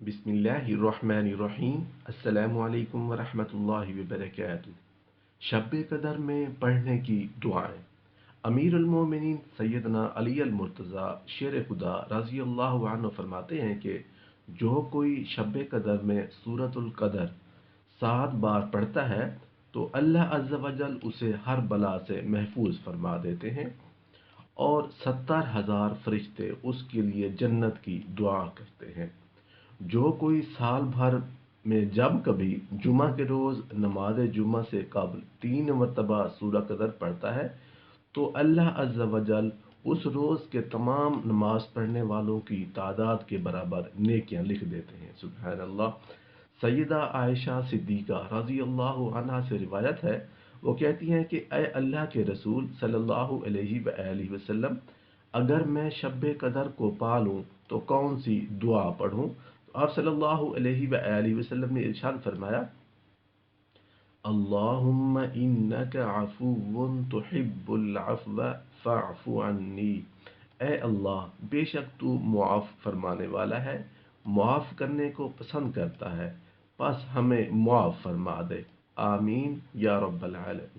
बिस्मिल्लाहिर्रहमानिर्रहीम। अस्सलामु अलैकुम वरहमतुल्लाहि वबरकातुहू। शब कदर में पढ़ने की दुआएं। अमीरुल मोमिनीन सैयदना अली अल मुर्तज़ा शेर खुदा रज़ी अल्लाह अन्हु फरमाते हैं कि जो कोई शब कदर में सूरतुल कदर 7 बार पढ़ता है तो अल्लाह अज़्ज़ वजल उसे हर बला से महफूज फरमा देते हैं और 70,000 फरिश्ते उसके लिए जन्नत की दुआ करते हैं। जो कोई साल भर में जब कभी जुमा के रोज़ नमाज जुमा से कबल 3 मरतबा सूरह कदर पढ़ता है तो अल्लाह अज़्ज़ वजल उस रोज़ के तमाम नमाज पढ़ने वालों की तादाद के बराबर नेकियां लिख देते हैं। सुभान अल्लाह। सैयदा आयशा सिद्दीक़ा रज़ी अल्लाह अन्हा से रिवायत है, वो कहती हैं कि ए अल्लाह के रसूल सल्लल्लाहु अलैहि वसल्लम, अगर मैं शब कदर को पालूं तो कौन सी दुआ पढ़ूं? तो आप सल्लल्लाहु अलैहि वसल्लम ने इरशाद फरमाया, अल्लाहुम्मा इन्नका अफ़ुव्वुन तुहिब्बुल अफ़्व फ़अफ़ु अन्नी। ए अल्लाह, बेशक तू मुआफ़ फरमाने वाला है, मुआफ़ करने को पसंद करता है, बस हमें मुआफ़ फरमा दे। आमीन या रब्बल आलमीन।